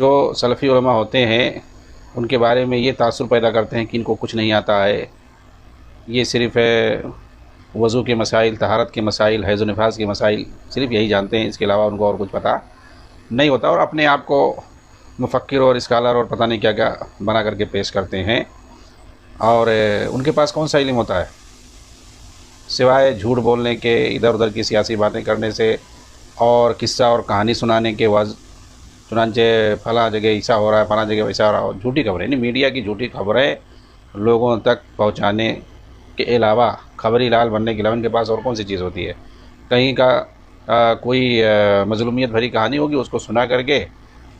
جو سلفی علماء ہوتے ہیں ان کے بارے میں یہ تاثر پیدا کرتے ہیں کہ ان کو کچھ نہیں آتا ہے، یہ صرف وضو کے مسائل، طہارت کے مسائل، حیض و نفاس کے مسائل صرف یہی جانتے ہیں، اس کے علاوہ ان کو اور کچھ پتہ نہیں ہوتا، اور اپنے آپ کو مفکر اور اسکالر اور پتہ نہیں کیا کیا بنا کر کے پیش کرتے ہیں۔ اور ان کے پاس کون سا علم ہوتا ہے سوائے جھوٹ بولنے کے، ادھر ادھر کی سیاسی باتیں کرنے سے، اور قصہ اور کہانی سنانے کے چنانچہ فلاں جگہ ایسا ہو رہا ہے، فلاں جگہ ویسا ہو رہا ہے، جھوٹی خبریں، یعنی میڈیا کی جھوٹی خبریں لوگوں تک پہنچانے کے علاوہ، خبری لال بننے کے علاوہ ان کے پاس اور کون سی چیز ہوتی ہے؟ کہیں کا کوئی مظلومیت بھری کہانی ہوگی، اس کو سنا کر کے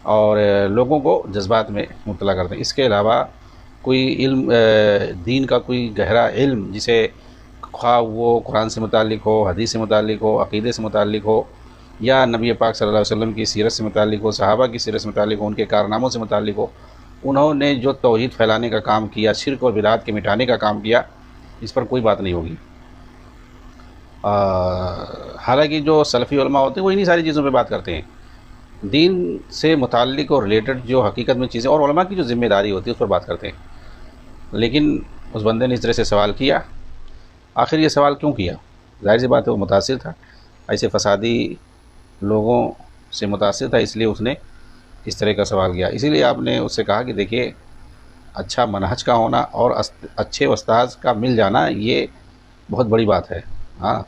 اور لوگوں کو جذبات میں مبتلا کرتے ہیں۔ اس کے علاوہ کوئی علم، دین کا کوئی گہرا علم، جسے خواہ وہ قرآن سے متعلق ہو، حدیث سے متعلق ہو، عقیدے سے متعلق ہو، یا نبی پاک صلی اللہ علیہ وسلم کی سیرت سے متعلق ہو، صحابہ کی سیرت سے متعلق ہو، ان کے کارناموں سے متعلق ہو، انہوں نے جو توحید پھیلانے کا کام کیا، شرک اور بدعات کے مٹانے کا کام کیا، اس پر کوئی بات نہیں ہوگی۔ حالانکہ جو سلفی علماء ہوتے ہیں وہ انہی ساری چیزوں پہ بات کرتے ہیں، دین سے متعلق اور ریلیٹڈ جو حقیقت میں چیزیں، اور علماء کی جو ذمہ داری ہوتی ہے اس پر بات کرتے ہیں۔ لیکن اس بندے نے اس طرح سے سوال کیا، آخر یہ سوال کیوں کیا؟ ظاہر سی بات ہے وہ متاثر تھا، ایسے فسادی لوگوں سے متاثر تھا، اس لیے اس نے اس طرح کا سوال کیا۔ اسی لیے آپ نے اس سے کہا کہ دیکھیے، اچھا منہج کا ہونا اور اچھے استاذ کا مل جانا یہ بہت بڑی بات ہے۔ ہاں،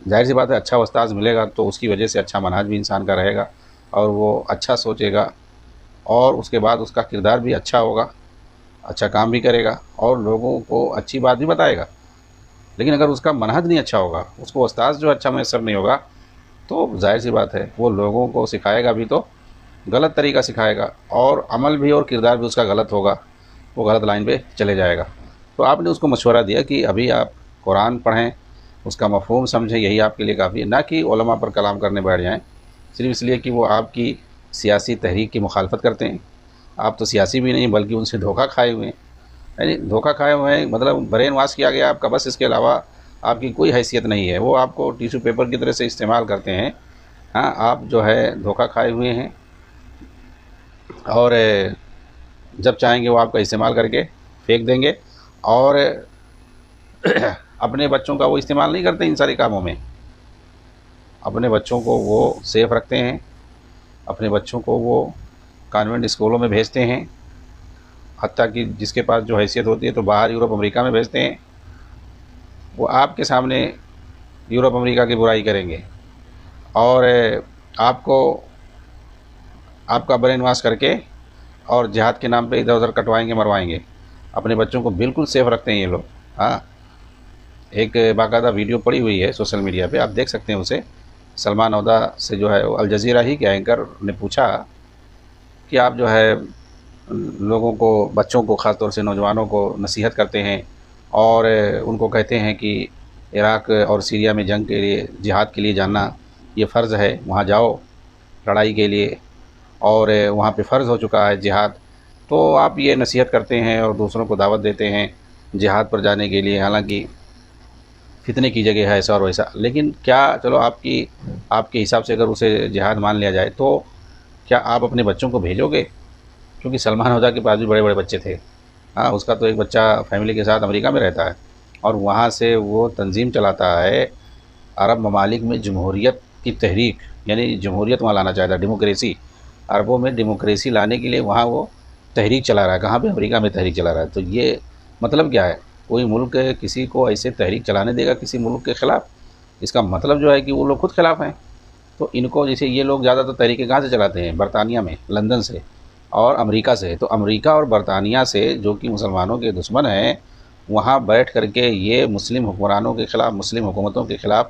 ظاہر سی بات ہے اچھا استاذ ملے گا تو اس کی وجہ سے اچھا منہج بھی انسان کا رہے گا، اور وہ اچھا سوچے گا، اور اس کے بعد اس کا کردار بھی اچھا ہوگا، اچھا کام بھی کرے گا، اور لوگوں کو اچھی بات بھی بتائے گا۔ لیکن اگر اس کا منہج نہیں اچھا ہوگا، اس کو استاذ جو اچھا میسر نہیں ہوگا، تو ظاہر سی بات ہے وہ لوگوں کو سکھائے گا بھی تو غلط طریقہ سکھائے گا، اور عمل بھی اور کردار بھی اس کا غلط ہوگا، وہ غلط لائن پہ چلے جائے گا۔ تو آپ نے اس کو مشورہ دیا کہ ابھی آپ قرآن پڑھیں، اس کا مفہوم سمجھیں، یہی آپ کے لیے کافی ہے، نہ کہ علماء پر کلام کرنے بیٹھ جائیں صرف اس لیے کہ وہ آپ کی سیاسی تحریک کی مخالفت کرتے ہیں۔ آپ تو سیاسی بھی نہیں بلکہ ان سے دھوکہ کھائے ہوئے ہیں، یعنی دھوکہ کھائے ہوئے ہیں، مطلب برین واش کیا گیا آپ کا، بس اس کے علاوہ آپ کی کوئی حیثیت نہیں ہے، وہ آپ کو ٹیشو پیپر کی طرح سے استعمال کرتے ہیں۔ ہاں، آپ جو ہے دھوکہ کھائے ہوئے ہیں، اور جب چاہیں گے وہ آپ کا استعمال کر کے پھینک دیں گے، اور اپنے بچوں کا وہ استعمال نہیں کرتے ان سارے کاموں میں، اپنے بچوں کو وہ سیف رکھتے ہیں، اپنے بچوں کو وہ کانوینٹ اسکولوں میں بھیجتے ہیں، حتیٰ کہ جس کے پاس جو حیثیت ہوتی ہے تو باہر یورپ امریکہ میں بھیجتے ہیں۔ وہ آپ کے سامنے یورپ امریکہ کی برائی کریں گے، اور آپ کو آپ کا برین واش کر کے اور جہاد کے نام پہ ادھر ادھر کٹوائیں گے، مروائیں گے۔ اپنے بچوں کو بالکل سیف رکھتے ہیں یہ لوگ۔ ہاں، ایک باقاعدہ ویڈیو پڑی ہوئی ہے سوشل میڈیا پہ، آپ دیکھ سکتے ہیں اسے۔ سلمان عودہ سے جو ہے الجزیرہ ہی کے اینکر نے پوچھا کہ آپ جو ہے لوگوں کو، بچوں کو، خاص طور سے نوجوانوں کو نصیحت کرتے ہیں، اور ان کو کہتے ہیں کہ عراق اور سیریا میں جنگ کے لیے، جہاد کے لیے جانا یہ فرض ہے، وہاں جاؤ لڑائی کے لیے، اور وہاں پہ فرض ہو چکا ہے جہاد، تو آپ یہ نصیحت کرتے ہیں اور دوسروں کو دعوت دیتے ہیں جہاد پر جانے کے لیے، حالانکہ فتنے کی جگہ ہے ایسا اور ویسا۔ لیکن کیا، چلو آپ کے حساب سے اگر اسے جہاد مان لیا جائے تو کیا آپ اپنے بچوں کو بھیجو گے؟ کیونکہ سلمان عودہ کے پاس بھی بڑے بڑے بچے تھے۔ ہاں، اس کا تو ایک بچہ فیملی کے ساتھ امریکہ میں رہتا ہے، اور وہاں سے وہ تنظیم چلاتا ہے عرب ممالک میں جمہوریت کی تحریک، یعنی جمہوریت وہاں لانا چاہتا ہے، ڈیموکریسی، عربوں میں ڈیموکریسی لانے کے لیے وہاں وہ تحریک چلا رہا ہے۔ کہاں پہ؟ امریکہ میں تحریک چلا رہا ہے۔ تو یہ مطلب کیا ہے؟ کوئی ملک کسی کو ایسے تحریک چلانے دے گا کسی ملک کے خلاف؟ اس کا مطلب جو ہے کہ وہ لوگ خود خلاف ہیں۔ تو ان کو، جیسے یہ لوگ زیادہ تر تحریکیں کہاں سے چلاتے ہیں؟ برطانیہ میں، لندن سے اور امریکہ سے۔ تو امریکہ اور برطانیہ سے، جو کہ مسلمانوں کے دشمن ہیں، وہاں بیٹھ کر کے یہ مسلم حکمرانوں کے خلاف، مسلم حکومتوں کے خلاف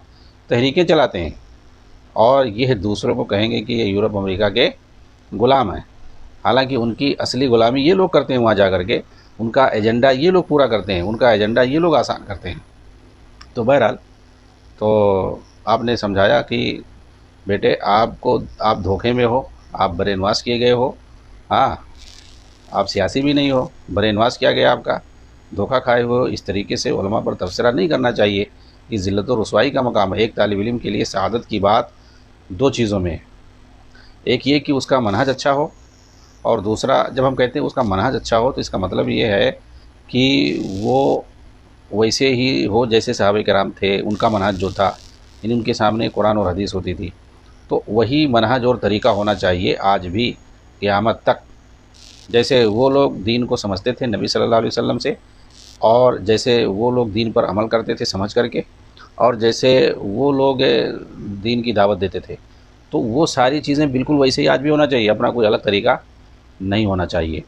تحریکیں چلاتے ہیں، اور یہ دوسروں کو کہیں گے کہ یہ یورپ امریکہ کے غلام ہیں، حالانکہ ان کی اصلی غلامی یہ لوگ کرتے ہیں وہاں جا کر کے، ان کا ایجنڈا یہ لوگ پورا کرتے ہیں، ان کا ایجنڈا یہ لوگ آسان کرتے ہیں۔ تو بہرحال، تو آپ نے سمجھایا کہ بیٹے آپ دھوکے میں ہو، آپ برین واش کیے گئے ہو، ہاں، آپ سیاسی بھی نہیں ہو، برین واش کیا گیا آپ کا، دھوکہ کھائے ہوئے ہو۔ اس طریقے سے علماء پر تبصرہ نہیں کرنا چاہیے، یہ ذلت و رسوائی کا مقام ہے۔ ایک طالب علم کے لیے سعادت کی بات دو چیزوں میں ہے، ایک یہ کہ اس کا منہج اچھا ہو، اور دوسرا جب ہم کہتے ہیں اس کا منہج اچھا ہو تو اس کا مطلب یہ ہے کہ وہ ویسے ہی ہو جیسے صحابہ کرام تھے، ان کا منہج جو تھا، یعنی ان کے سامنے قرآن اور حدیث ہوتی تھی، تو وہی منہج اور طریقہ ہونا چاہیے آج بھی قیامت تک، جیسے وہ لوگ دین کو سمجھتے تھے نبی صلی اللہ علیہ وسلم سے، اور جیسے وہ لوگ دین پر عمل کرتے تھے سمجھ کر کے، اور جیسے وہ لوگ دین کی دعوت دیتے تھے، تو وہ ساری چیزیں بالکل ویسے ہی آج بھی ہونا چاہیے، اپنا کوئی الگ طریقہ نہیں ہونا چاہیے۔